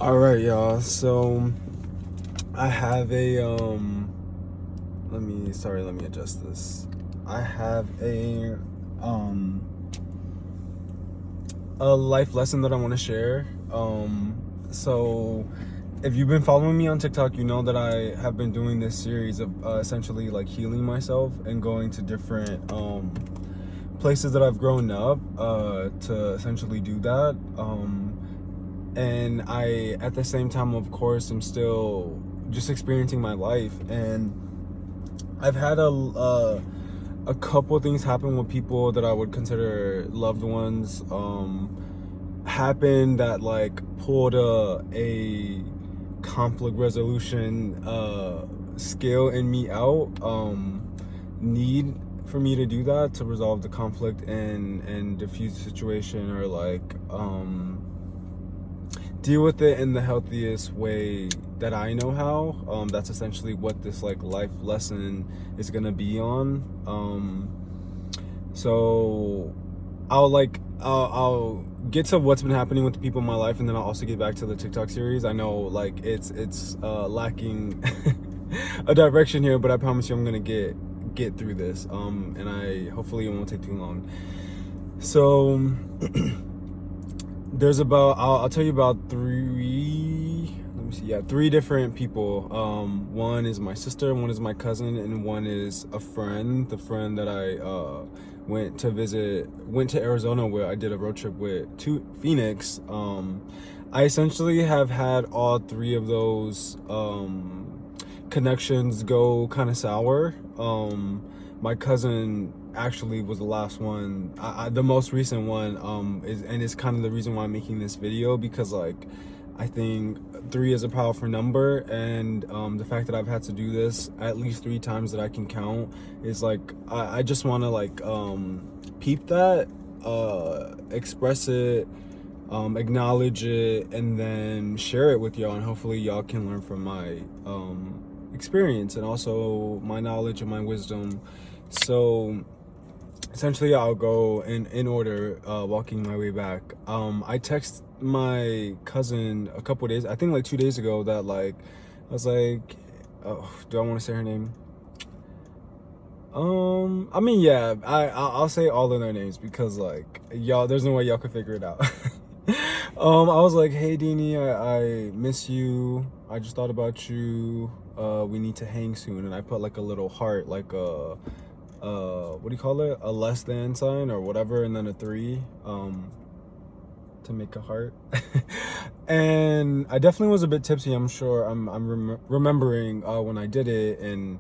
All right, y'all. So I have let me adjust this. I have um a life lesson that I want to share. So if you've been following me on TikTok, you know that I have been doing this series of essentially like healing myself and going to different places that I've grown up to essentially do that. And I, at the same time, of course, am still just experiencing my life. And I've had a couple things happen with people that I would consider loved ones happen that like pulled a conflict resolution skill in me out, need for me to do that, to resolve the conflict and diffuse the situation, or like deal with it in the healthiest way that I know how. That's essentially what this like life lesson is gonna be on. So I'll get to what's been happening with the people in my life, and then I'll also get back to the TikTok series. I know like it's lacking a direction here, but I promise you I'm gonna get through this. And I hopefully it won't take too long. So there's about I'll tell you about three different people. One is my sister, one is my cousin, and one is a friend, the friend that I went to Arizona with. I did a road trip with, to Phoenix. I essentially have had all three of those connections go kind of sour. My cousin actually was the last one, the most recent one, is kind of the reason why I'm making this video, because like I think 3 is a powerful number, and the fact that I've had to do this at least 3 times that I can count is like I just want to like peep that, express it, acknowledge it, and then share it with y'all, and hopefully y'all can learn from my experience and also my knowledge and my wisdom. So essentially I'll go in order, walking my way back. I text my cousin a couple days, I think like 2 days ago, that like I was like, oh, do I want to say her name? I mean, yeah, I'll say all of their names because like y'all, there's no way y'all could figure it out. I was like, hey Deanie, I miss you. I just thought about you. We need to hang soon. And I put like a little heart, like a what do you call it? A less than sign or whatever, and then a 3 to make a heart. And I definitely was a bit tipsy. I'm sure I'm remembering when I did it, and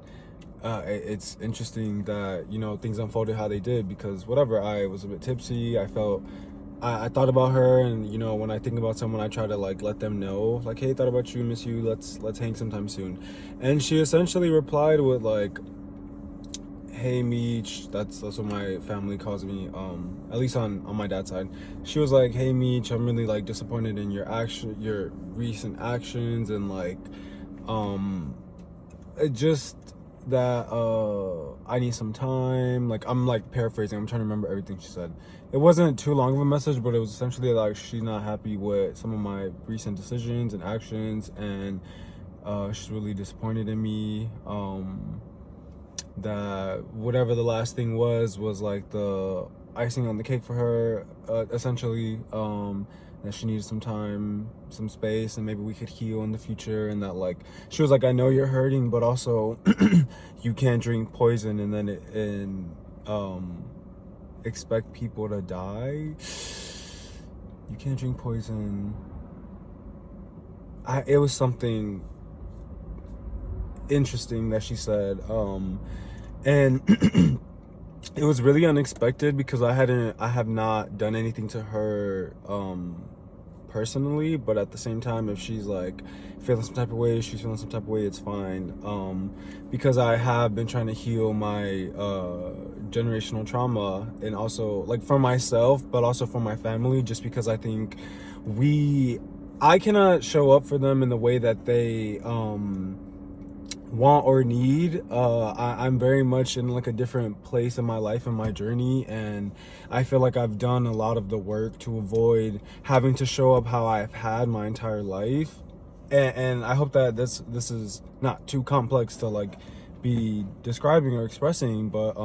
it's interesting that, you know, things unfolded how they did, because whatever, I was a bit tipsy. I thought about her, and you know, when I think about someone, I try to like let them know, like, hey, thought about you, miss you, let's hang sometime soon. And she essentially replied with like, hey Meech, that's what my family calls me, at least on my dad's side. She was like, hey Meech, I'm really like disappointed in your recent actions, and like it just that I need some time. Like, I'm like paraphrasing, I'm trying to remember everything she said. It wasn't too long of a message, but it was essentially like she's not happy with some of my recent decisions and actions, and she's really disappointed in me. That whatever the last thing was like the icing on the cake for her, essentially. That she needed some time, some space, and maybe we could heal in the future. And that like she was like, I know you're hurting, but also you can't drink poison and then expect people to die. You can't drink poison. It was something interesting that she said, and it was really unexpected, because I have not done anything to her personally, but at the same time, if she's like feeling some type of way, she's feeling some type of way, it's fine, because I have been trying to heal my generational trauma, and also like for myself, but also for my family, just because I think I cannot show up for them in the way that they want or need. I'm very much in like a different place in my life and my journey, and I feel like I've done a lot of the work to avoid having to show up how I've had my entire life. And I hope that this is not too complex to like be describing or expressing, but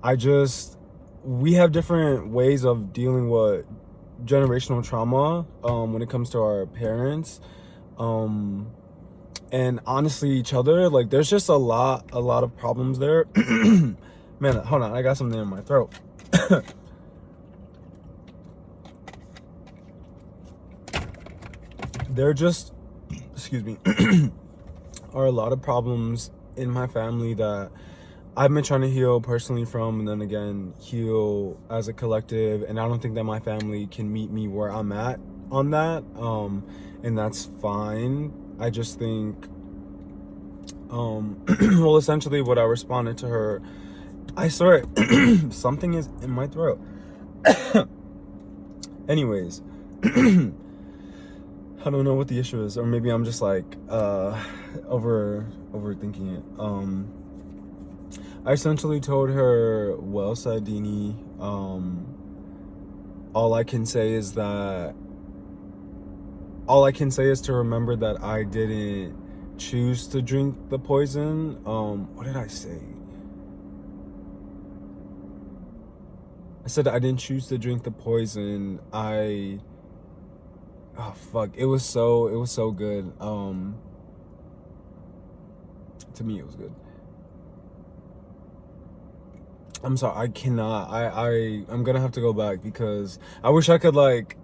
I just we have different ways of dealing with generational trauma when it comes to our parents. And honestly each other. Like there's just a lot of problems there. Man, hold on, I got something in my throat. There just, excuse me, are a lot of problems in my family that I've been trying to heal personally from, and then again heal as a collective, and I don't think that my family can meet me where I'm at on that. And that's fine. I just think well, essentially what I responded to her, I swear something is in my throat. Anyways, I don't know what the issue is, or maybe I'm just like overthinking it. I essentially told her, well said, Dini. All I can say is to remember that I didn't choose to drink the poison. What did I say? I said I didn't choose to drink the poison. Oh fuck, it was so good. To me it was good. I'm sorry, I cannot. I'm gonna have to go back because I wish I could like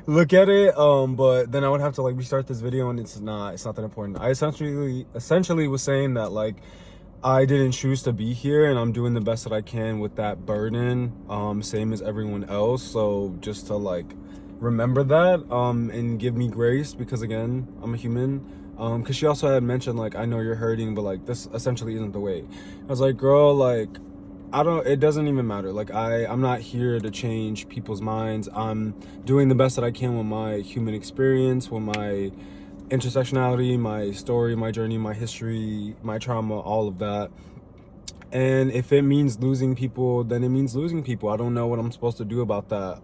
look at it, but then I would have to like restart this video, and it's not that important. I essentially was saying that like I didn't choose to be here, and I'm doing the best that I can with that burden, same as everyone else. So just to like remember that, and give me grace, because again, I'm a human. Because she also had mentioned like, I know you're hurting, but like this essentially isn't the way. I was like, girl, like it doesn't even matter. Like I'm not here to change people's minds. I'm doing the best that I can with my human experience, with my intersectionality, my story, my journey, my history, my trauma, all of that. And if it means losing people, then it means losing people. I don't know what I'm supposed to do about that.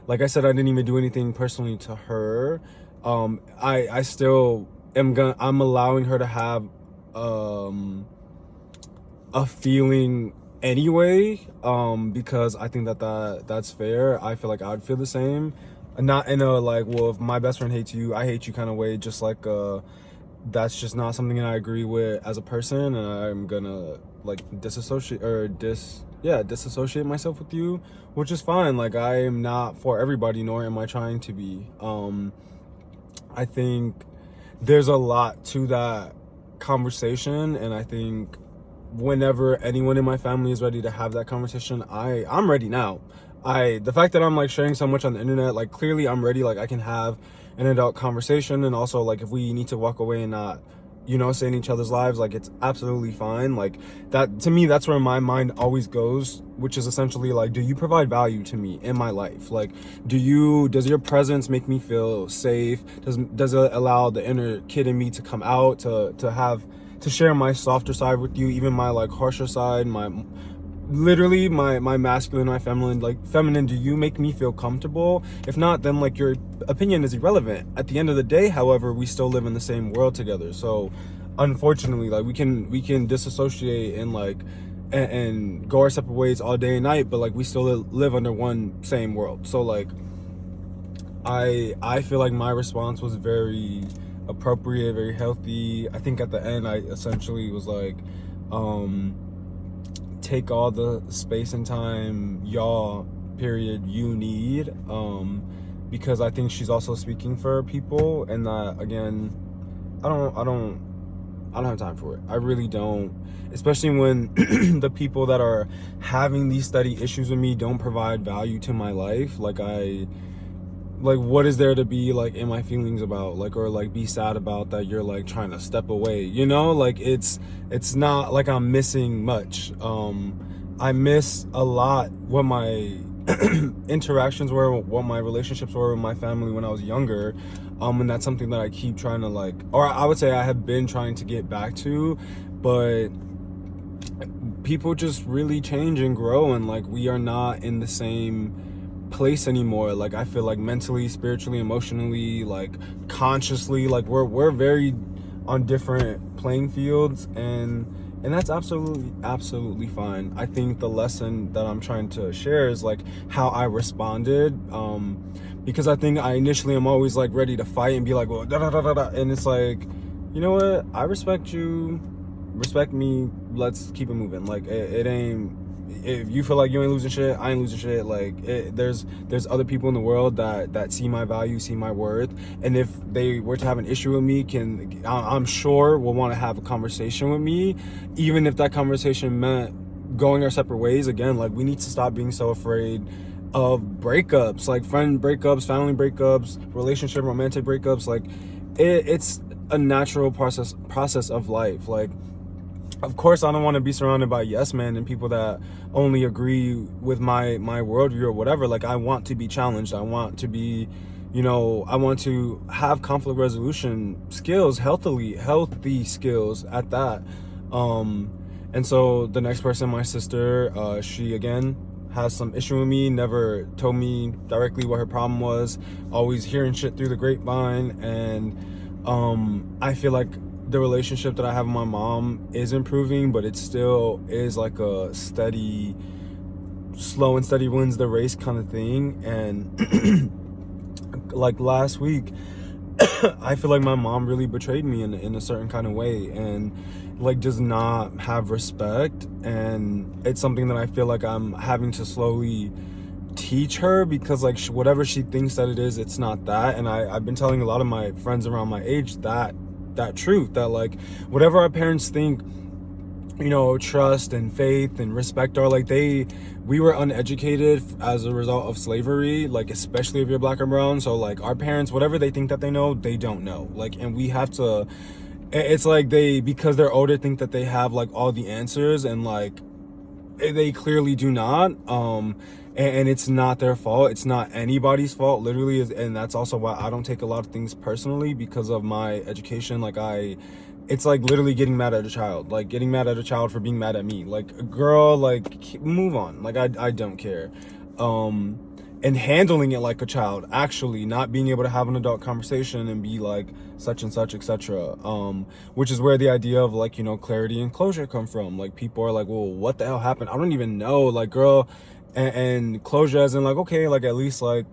Like I said, I didn't even do anything personally to her. I still I'm allowing her to have a feeling anyway, because I think that's fair. I feel like I'd feel the same, not in a like, well, if my best friend hates you, I hate you kind of way. Just like that's just not something that I agree with as a person, and I'm gonna like disassociate myself with you, which is fine. Like I am not for everybody, nor am I trying to be. I think there's a lot to that conversation, and I think whenever anyone in my family is ready to have that conversation, I'm ready now. The fact that I'm like sharing so much on the internet, like clearly I'm ready. Like I can have an adult conversation, and also like if we need to walk away and not, stay in each other's lives, like it's absolutely fine. Like that, to me, that's where my mind always goes, which is essentially like, do you provide value to me in my life? Like does your presence make me feel safe? Does it allow the inner kid in me to come out, to share my softer side with you, even my like harsher side, my masculine, my feminine. Like feminine, do you make me feel comfortable? If not, then like your opinion is irrelevant. At the end of the day, however, we still live in the same world together. So unfortunately, like we can disassociate and like and go our separate ways all day and night, but like we still live under one same world. So like I feel like my response was very appropriate, very healthy. I think at the end I essentially was like, take all the space and time you need, because I think she's also speaking for people, and that again, I don't have time for it. I really don't, especially when the people that are having these steady issues with me don't provide value to my life. Like what is there to be like in my feelings about, like, or like be sad about, that you're like trying to step away, like it's not like I'm missing much. I miss a lot what my interactions were, what my relationships were with my family when I was younger. And that's something that I keep trying to like, or I would say I have been trying to get back to, but people just really change and grow, and like we are not in the same place anymore. Like I feel like mentally, spiritually, emotionally, like consciously, like we're very on different playing fields, and that's absolutely fine. I think the lesson that I'm trying to share is like how I responded, because I think I initially am always like ready to fight and be like, well, da da da da da, and it's like, you know what, I respect you, respect me, let's keep it moving. Like it ain't, if you feel like you ain't losing shit, I ain't losing shit. Like there's other people in the world that see my value, see my worth, and if they were to have an issue with me, I'm sure will want to have a conversation with me, even if that conversation meant going our separate ways. Again, like we need to stop being so afraid of breakups, like friend breakups, family breakups, relationship, romantic breakups. Like it's a natural process of life. Like, of course, I don't want to be surrounded by yes men and people that only agree with my worldview or whatever. Like, I want to be challenged. I want to be, I want to have conflict resolution skills, healthy skills at that. And so the next person, my sister, she again has some issue with me, never told me directly what her problem was, always hearing shit through the grapevine. And I feel like the relationship that I have with my mom is improving, but it still is like a steady, slow and steady wins the race kind of thing. And like last week, I feel like my mom really betrayed me in a certain kind of way, and like does not have respect. And it's something that I feel like I'm having to slowly teach her, because like whatever she thinks that it is, it's not that. And I've been telling a lot of my friends around my age that truth, that like whatever our parents think, trust and faith and respect are, like we were uneducated as a result of slavery, like especially if you're black or brown. So like our parents, whatever they think that they know, they don't know. Like, and we have to, it's like because they're older, think that they have like all the answers, and like they clearly do not. And it's not their fault. It's not anybody's fault, literally. And that's also why I don't take a lot of things personally, because of my education. Like it's like literally getting mad at a child, like getting mad at a child for being mad at me. Like, girl, like move on. Like I don't care. And handling it like a child, actually not being able to have an adult conversation and be like such and such, etc. Which is where the idea of like, clarity and closure come from. Like people are like, well, what the hell happened? I don't even know. Like, girl, and closure as in like, okay, like at least like,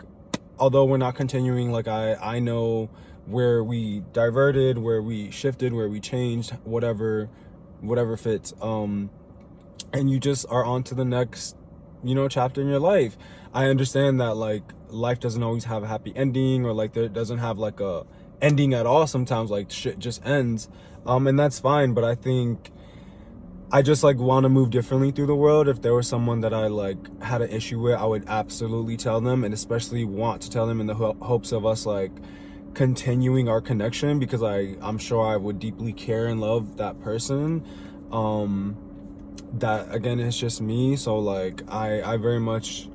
although we're not continuing, like I know where we diverted, where we shifted, where we changed, whatever fits. And you just are on to the next, chapter in your life. I understand that like life doesn't always have a happy ending, or like there doesn't have like a ending at all. Sometimes like shit just ends. And that's fine. But I think I just like want to move differently through the world. If there was someone that I like had an issue with, I would absolutely tell them, and especially want to tell them in the hopes of us like continuing our connection, because I'm sure I would deeply care and love that person. That again, it's just me. So like I very much,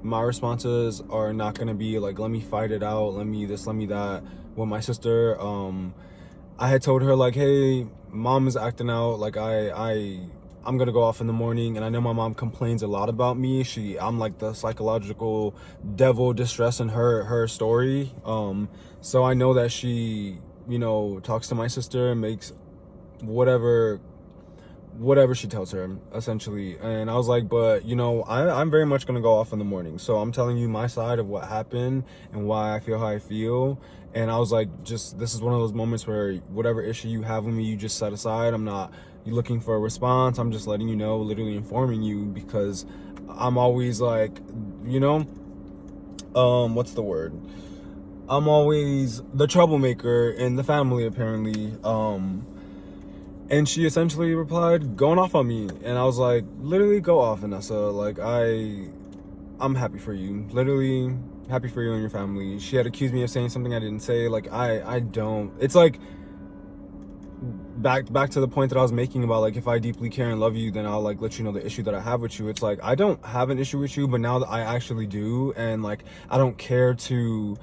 my responses are not gonna be like, let me fight it out, let me this, let me that. With my sister, I had told her like, hey, mom is acting out, like I'm gonna go off in the morning. And I know my mom complains a lot about me. I'm like the psychological devil distress in her story. So I know that she, talks to my sister and makes whatever she tells her, essentially. And I was like, but I'm very much gonna go off in the morning, so I'm telling you my side of what happened and why I feel how I feel. And I was like, just, this is one of those moments where whatever issue you have with me, you just set aside. I'm not looking for a response. I'm just letting you know, literally informing you, because I'm always like, what's the word, I'm always the troublemaker in the family, apparently. And she essentially replied, going off on me. And I was like, literally go off, Vanessa. Like, I'm happy for you. Literally happy for you and your family. She had accused me of saying something I didn't say. Like, I don't. It's like, back to the point that I was making about like, if I deeply care and love you, then I'll like let you know the issue that I have with you. It's like, I don't have an issue with you, but now that I actually do, and like I don't care to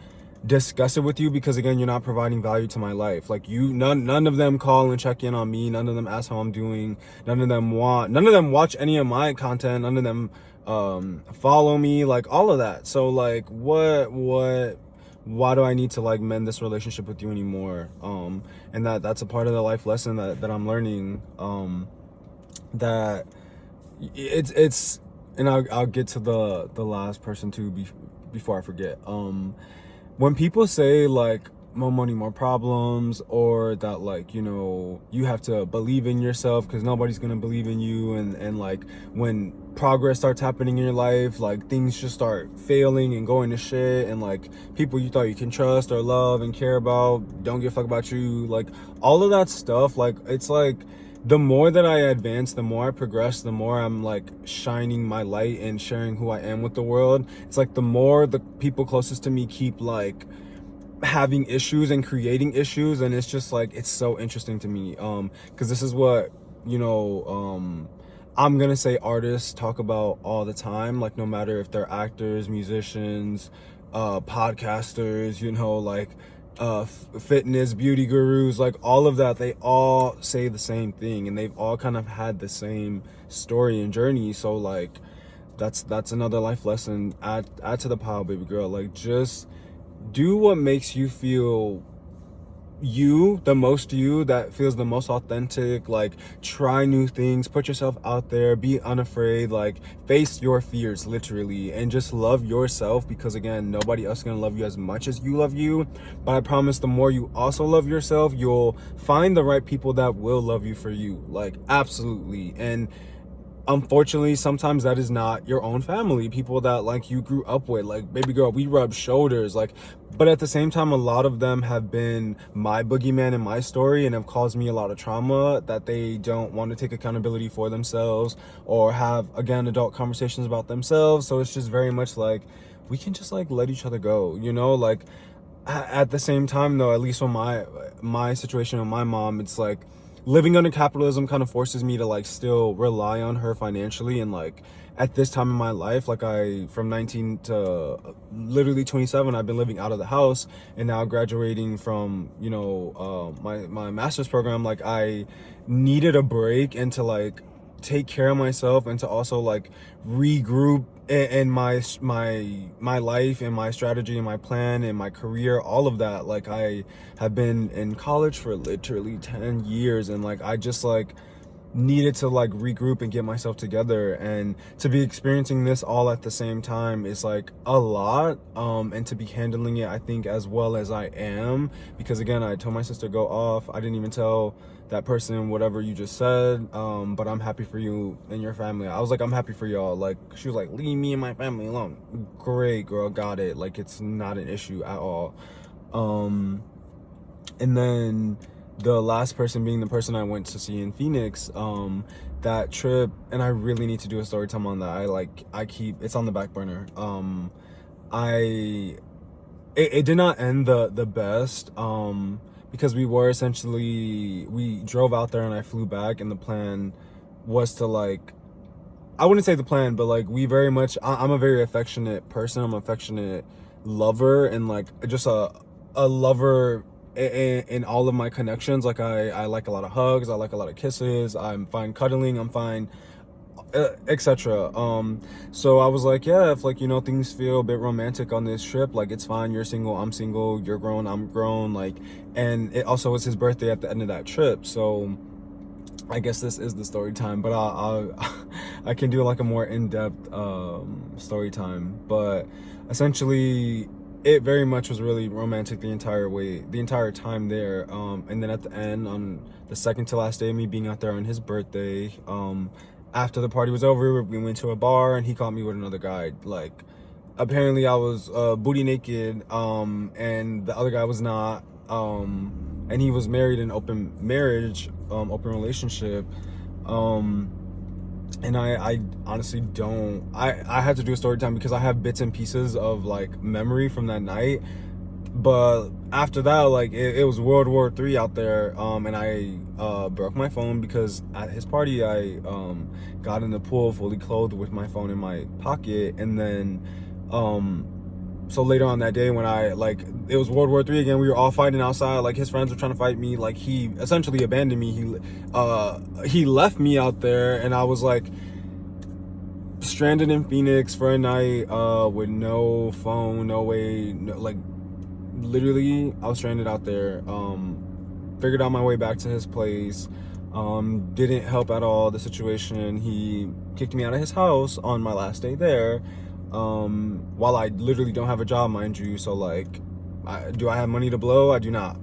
discuss it with you, because again, you're not providing value to my life. Like, none of them call and check in on me, none of them ask how I'm doing, none of them watch any of my content, none of them follow me, like all of that. So like, why do I need to like mend this relationship with you anymore? And that's a part of the life lesson that I'm learning, that it's and I'll get to the last person too before I forget. When people say like more money, more problems, or that like, you know, you have to believe in yourself because nobody's gonna believe in you, and like when progress starts happening in your life, like things just start failing and going to shit, and like people you thought you can trust or love and care about don't give a fuck about you, like all of that stuff, like it's like the more that I advance, the more I progress, the more I'm like shining my light and sharing who I am with the world. It's like the more the people closest to me keep like having issues and creating issues, and it's just like, it's so interesting to me, because this is what, you know, I'm gonna say artists talk about all the time, like no matter if they're actors, musicians, podcasters, you know, like fitness, beauty gurus, like all of that, they all say the same thing, and they've all kind of had the same story and journey. So like that's another life lesson. Add to the pile, baby girl. Like, just do what makes you feel the most you, that feels the most authentic. Like, try new things, put yourself out there, be unafraid, like face your fears literally, and just love yourself, because again, nobody else is gonna love you as much as you love you. But I promise, the more you also love yourself, you'll find the right people that will love you for you, like absolutely. And unfortunately, sometimes that is not your own family, people that like you grew up with. Like, baby girl, we rub shoulders, like, but at the same time, a lot of them have been my boogeyman in my story and have caused me a lot of trauma, that they don't want to take accountability for themselves or have, again, adult conversations about themselves. So it's just very much like, we can just like let each other go, you know. Like, at the same time though, at least with my situation with my mom, it's like living under capitalism kind of forces me to like still rely on her financially. And like at this time in my life, like from 19 to literally 27, I've been living out of the house, and now graduating from, you know, my master's program, like I needed a break, and to like take care of myself, and to also like regroup in my life and my strategy and my plan and my career, all of that. Like, I have been in college for literally 10 years, and like I just like needed to like regroup and get myself together, and to be experiencing this all at the same time is like a lot, and to be handling it, I think, as well as I am, because again, I told my sister go off. I didn't even tell that person whatever you just said, but I'm happy for you and your family. I was like, I'm happy for y'all. Like, she was like, leave me and my family alone. Great, girl, got it. Like, it's not an issue at all. And then the last person being the person I went to see in Phoenix, that trip, and I really need to do a story time on that. I keep, it's on the back burner. It did not end the best, because we drove out there and I flew back, and the plan was to like, I wouldn't say the plan, but like we very much, I'm a very affectionate person. I'm an affectionate lover, and like just a lover in all of my connections. Like I like a lot of hugs, I like a lot of kisses, I'm fine cuddling, I'm fine, etc. So I was like, yeah, if like, you know, things feel a bit romantic on this trip, like it's fine. You're single, I'm single, you're grown, I'm grown. Like, and it also was his birthday at the end of that trip, so I guess this is the story time, but I can do like a more in-depth story time. But essentially, it very much was really romantic the entire time there. And then at the end, on the second to last day of me being out there on his birthday, after the party was over, we went to a bar, and he caught me with another guy. Like, apparently I was booty naked, and the other guy was not. And he was married in open marriage, open relationship. And I honestly don't, I had to do a story time because I have bits and pieces of like memory from that night. But after that, like it was World War III out there, and I broke my phone because at his party I got in the pool fully clothed with my phone in my pocket, and then so later on that day when I like it was World War III again, we were all fighting outside. Like his friends were trying to fight me. Like he essentially abandoned me. He left me out there, and I was like stranded in Phoenix for a night with no phone, no way, no, like literally I was stranded out there. Figured out my way back to his place. Didn't help at all the situation. He kicked me out of his house on my last day there, while I literally don't have a job, mind you. So like, do I have money to blow? I do not.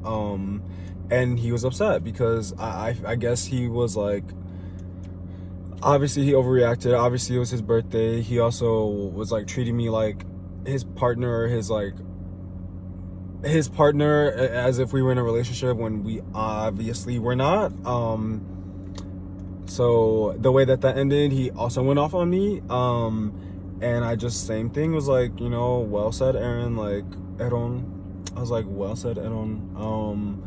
And he was upset because I guess he was like, obviously he overreacted. Obviously it was his birthday. He also was like treating me like his partner, his partner, as if we were in a relationship when we obviously were not. So the way that ended, he also went off on me. And I just, same thing, was like, you know, well said, Aaron, like, Aaron. I was like, well said, Aaron.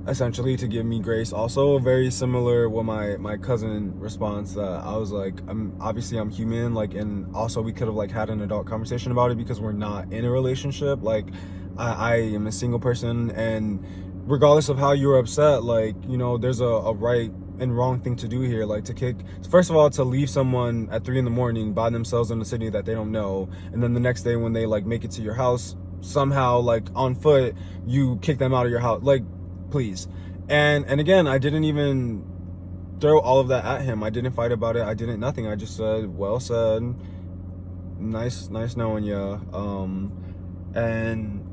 Essentially to give me grace. Also very similar with my cousin response, that I was like, I'm human, like, and also we could have like had an adult conversation about it because we're not in a relationship. Like I am a single person, and regardless of how you're upset, like, you know, there's a right and wrong thing to do here. Like first of all, to leave someone at 3 a.m. by themselves in a city that they don't know, and then the next day when they like make it to your house somehow, like on foot, you kick them out of your house. Like, please. And again, I didn't even throw all of that at him. I didn't fight about it. I didn't nothing. I just said, well said, nice knowing ya. And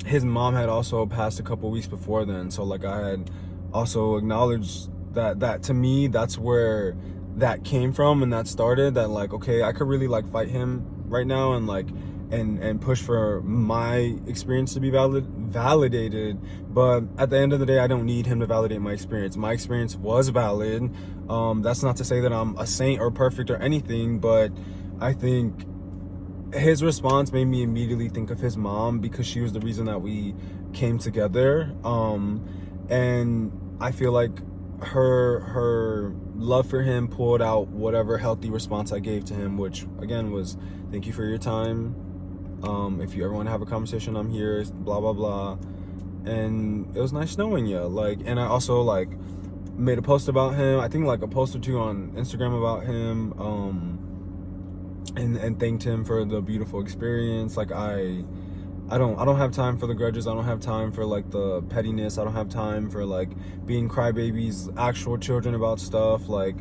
his mom had also passed a couple weeks before then, so like I had also acknowledged that to me, that's where that came from, and that started that, like, okay, I could really like fight him right now and like and push for my experience to be validated, but at the end of the day, I don't need him to validate my experience. My experience was valid. That's not to say that I'm a saint or perfect or anything, but I think his response made me immediately think of his mom, because she was the reason that we came together. And I feel like her love for him pulled out whatever healthy response I gave to him, which again was, thank you for your time. If you ever want to have a conversation, I'm here, blah blah blah. And it was nice knowing you. Like, and I also like made a post about him, I think like a post or two on Instagram about him, and thanked him for the beautiful experience. Like I don't have time for the grudges. I don't have time for like the pettiness. I don't have time for like being crybabies, actual children about stuff. Like,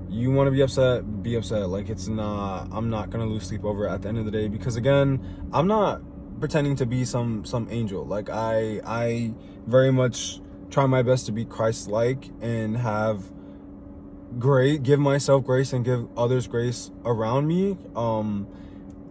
you want to be upset, be upset. Like, I'm not gonna lose sleep over it at the end of the day, because again, I'm not pretending to be some angel. Like I very much try my best to be Christ-like and give myself grace and give others grace around me.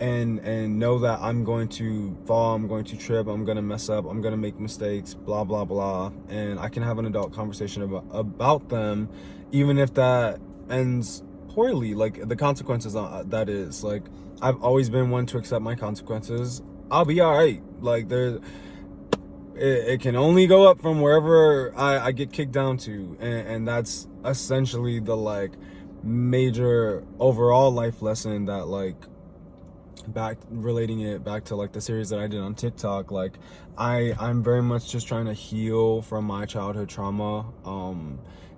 And know that I'm going to fall, I'm going to trip, I'm going to mess up, I'm going to make mistakes, blah, blah, blah. And I can have an adult conversation about them, even if that ends poorly, like the consequences that is. Like, I've always been one to accept my consequences. I'll be all right. Like, it can only go up from wherever I get kicked down to. And that's essentially the like major overall life lesson that, like, relating it back to like the series that I did on TikTok. Like, I'm very much just trying to heal from my childhood trauma,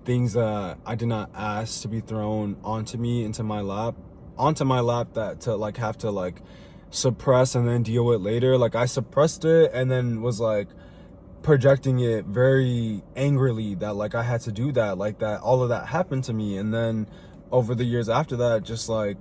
things that I did not ask to be thrown onto my lap that to like have to like suppress and then deal with later. Like, I suppressed it and then was like projecting it very angrily that like I had to do that, like that all of that happened to me. And then over the years after that, just like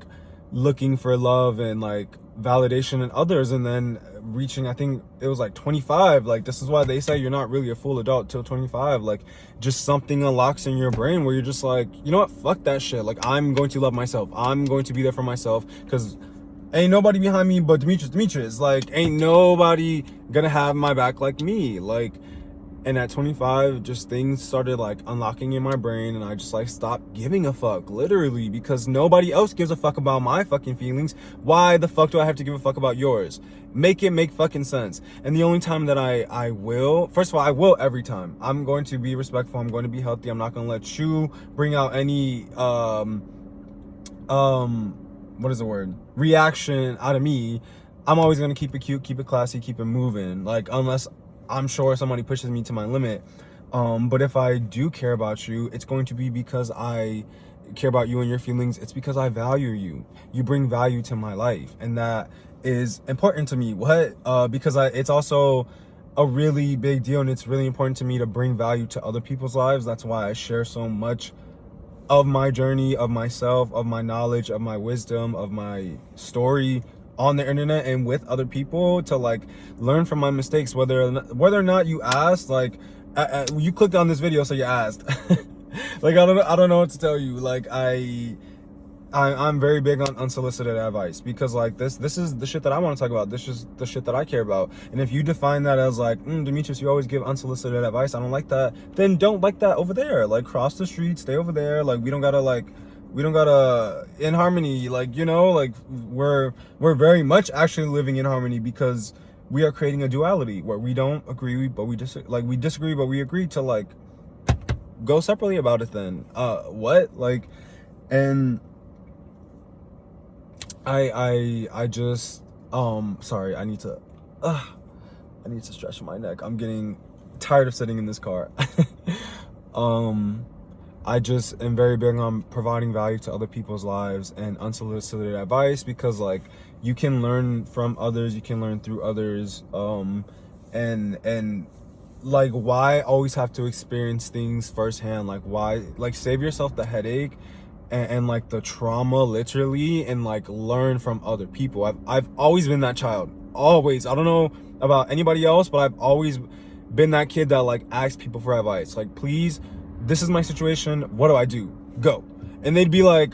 looking for love and like validation in others, and then reaching, I think it was like 25. Like, this is why they say you're not really a full adult till 25. Like, just something unlocks in your brain where you're just like, you know what, fuck that shit. Like, I'm going to love myself, I'm going to be there for myself, because ain't nobody behind me but Demetrius. Like, ain't nobody gonna have my back like me. Like, And at 25, just things started like unlocking in my brain, and I just like stopped giving a fuck, literally, because nobody else gives a fuck about my fucking feelings. Why the fuck do I have to give a fuck about yours? Make it make fucking sense. And the only time that I will, first of all, I will every time. I'm going to be respectful. I'm going to be healthy. I'm not going to let you bring out any what is the word? Reaction out of me. I'm always going to keep it cute, keep it classy, keep it moving. Like, unless I'm sure somebody pushes me to my limit. But if I do care about you, it's going to be because I care about you and your feelings. It's because I value you. You bring value to my life, and that is important to me. Because it's also a really big deal, and it's really important to me to bring value to other people's lives. That's why I share so much of my journey, of myself, of my knowledge, of my wisdom, of my story on the internet and with other people, to like learn from my mistakes, whether or not you asked. Like, you clicked on this video, so you asked. Like, I don't know what to tell you. Like, I'm very big on unsolicited advice, because like this is the shit that I want to talk about. This is the shit that I care about. And if you define that as like, Demetrius, you always give unsolicited advice, I don't like that, then don't like that over there. Like, cross the street, stay over there. Like, we don't gotta in harmony. Like, like we're very much actually living in harmony, because we are creating a duality where we don't agree, but we disagree, but we agree to like go separately about it. Then what? Like, and I just sorry, I need to stretch my neck. I'm getting tired of sitting in this car. I just am very big on providing value to other people's lives and unsolicited advice, because like you can learn from others, you can learn through others, and like, why always have to experience things firsthand? Like, why, like, save yourself the headache and like the trauma, literally, and like learn from other people. I've always been that child, always. I don't know about anybody else, but I've always been that kid that like asks people for advice. Like, please, this is my situation, what do I do? Go. And they'd be like,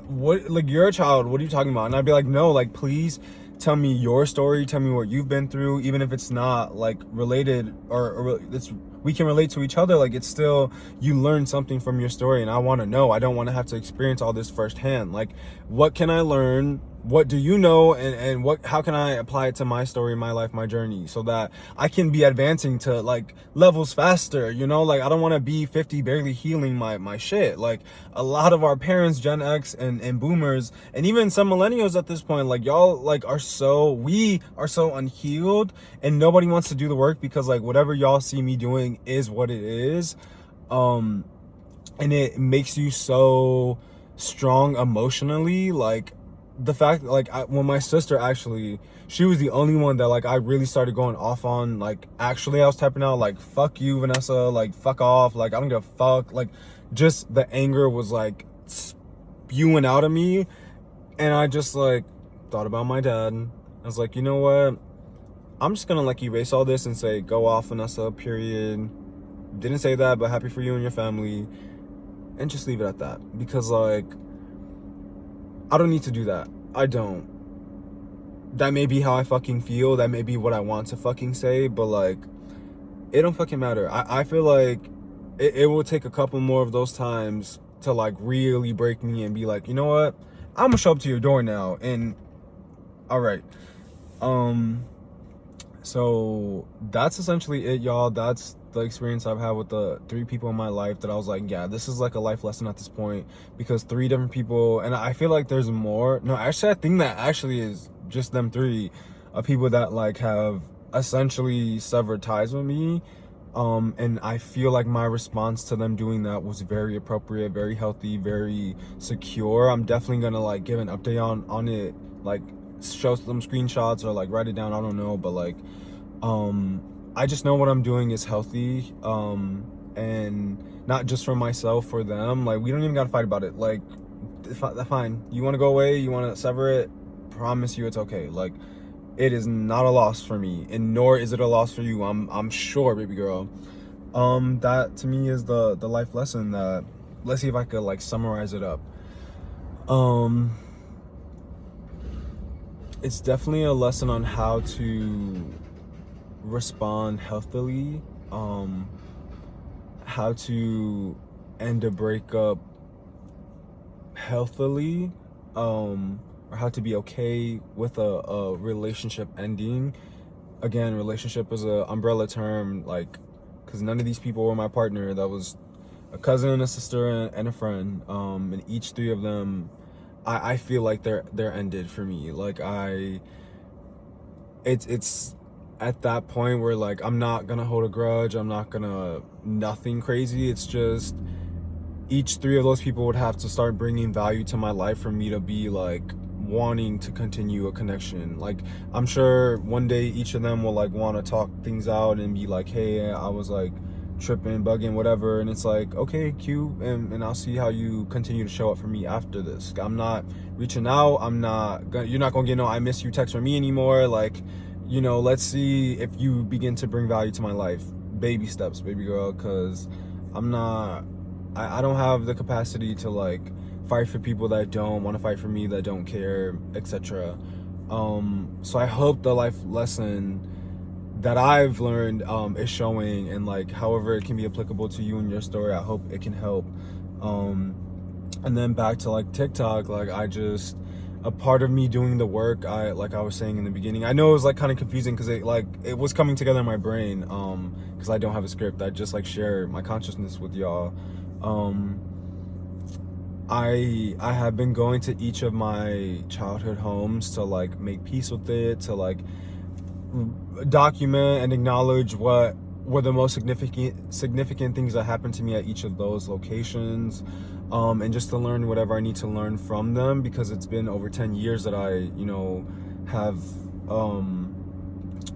what, like, you're a child, what are you talking about? And I'd be like, no, like, please tell me your story, tell me what you've been through, even if it's not like related, or it's, we can relate to each other. Like, it's still, you learn something from your story, and I want to know. I don't want to have to experience all this firsthand. Like, what can I learn? What do you know? And how can I apply it to my story, my life, my journey, so that I can be advancing to like levels faster, like, I don't want to be 50 barely healing my shit. Like, a lot of our parents, Gen X and boomers, and even some millennials at this point, like, y'all like we are so unhealed, and nobody wants to do the work, because like whatever y'all see me doing is what it is. And it makes you so strong emotionally. Like, the fact, like, when my sister, actually, she was the only one that like I really started going off on. Like, actually, I was typing out like, fuck you, Vanessa, like, fuck off, like, I don't give a fuck. Like, just the anger was like spewing out of me, and I just like thought about my dad. I was like, you know what, I'm just gonna like erase all this and say, go off, Vanessa, period. Didn't say that, but happy for you and your family, and just leave it at that. Because like, I don't need to do that. I don't. That may be how I fucking feel. That may be what I want to fucking say. But like, it don't fucking matter. I feel like it will take a couple more of those times to like really break me and be like, you know what? I'm gonna show up to your door now. And all right. So that's essentially it, y'all. That's the experience I've had with the 3 people in my life that I was like, yeah, this is like a life lesson at this point, because 3 different people, and I feel like there's more. No, actually, I think that actually is just them 3 of people that like have essentially severed ties with me. And I feel like my response to them doing that was very appropriate, very healthy, very secure. I'm definitely gonna like give an update on it, like show some screenshots or like write it down, I don't know, but like I just know what I'm doing is healthy, and not just for myself, for them. Like, we don't even gotta fight about it. Like, fine, you want to go away, you want to sever it, promise you it's okay. Like, it is not a loss for me, and nor is it a loss for you, I'm sure, baby girl. That to me is the life lesson. That, let's see if I could like summarize it up. It's definitely a lesson on how to respond healthily how to end a breakup healthily, or how to be okay with a relationship ending. Again, relationship is a umbrella term, like, because none of these people were my partner. That was a cousin, a sister, and a friend. And each three of them, I feel like they're ended for me. Like it's at that point where, like, I'm not gonna hold a grudge. I'm not gonna nothing crazy. It's just each three of those people would have to start bringing value to my life for me to be like wanting to continue a connection. Like, I'm sure one day each of them will like want to talk things out and be like, hey, I was like tripping, bugging, whatever. And it's like, okay, cute, and I'll see how you continue to show up for me after this. I'm not reaching out. You're not gonna get no I miss you text from me anymore. Like, let's see if you begin to bring value to my life. Baby steps, baby girl, because I don't have the capacity to like fight for people that don't want to fight for me, that don't care, etc. So I hope the life lesson that I've learned is showing, and like however it can be applicable to you and your story, I hope it can help. And then back to like TikTok, like a part of me doing the work, like I was saying in the beginning, I know it was like kind of confusing because it was coming together in my brain, because I don't have a script. I just like share my consciousness with y'all. I have been going to each of my childhood homes to like make peace with it, to like document and acknowledge what were the most significant things that happened to me at each of those locations, and just to learn whatever I need to learn from them, because it's been over 10 years that I have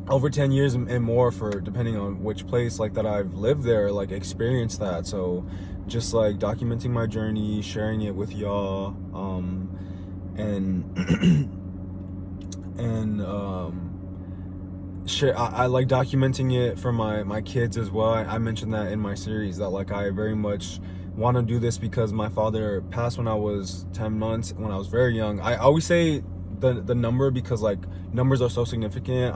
over 10 years and more, for depending on which place, like, that I've lived there, like experienced that. So just like documenting my journey, sharing it with y'all, and and share. I like documenting it for my kids as well. I mentioned that in my series, that like I very much want to do this because my father passed when I was 10 months, when I was very young. I always say the number because like numbers are so significant.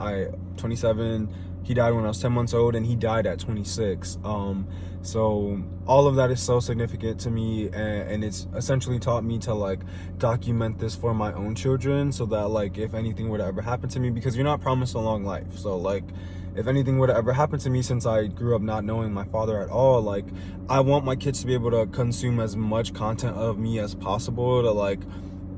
27, he died when I was 10 months old, and he died at 26. So all of that is so significant to me, and it's essentially taught me to like document this for my own children, so that like if anything were to ever happen to me, because you're not promised a long life, so like if anything were to ever happen to me, since I grew up not knowing my father at all, like I want my kids to be able to consume as much content of me as possible, to like,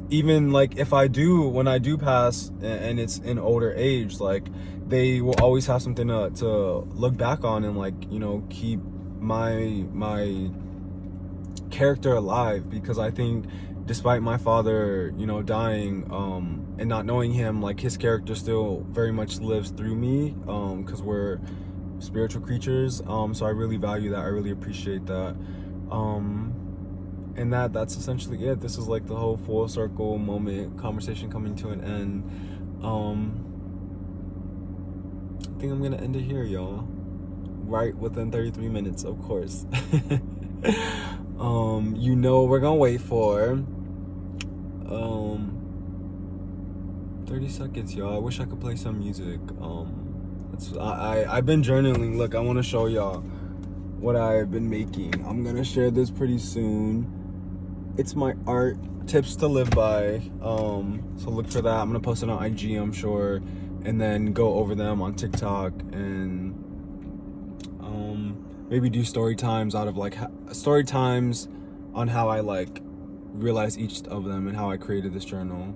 even like if when I do pass and it's in older age, like they will always have something to look back on, and like keep my character alive. Because I think despite my father dying, and not knowing him, like his character still very much lives through me, because we're spiritual creatures. So I really value that. I really appreciate that. And that's essentially it. This is like the whole full circle moment, conversation coming to an end. I think I'm gonna end it here, y'all. Right within 33 minutes, of course. We're gonna wait for 30 seconds, y'all. I wish I could play some music. I've been journaling. Look, I want to show y'all what I've been making. I'm gonna share this pretty soon. It's my art tips to live by. So look for that. I'm gonna post it on IG, I'm sure, and then go over them on TikTok, and maybe do story times on how I like realized each of them and how I created this journal.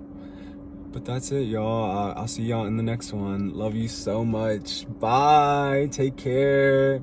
But that's it, y'all. I'll see y'all in the next one. Love you so much. Bye. Take care.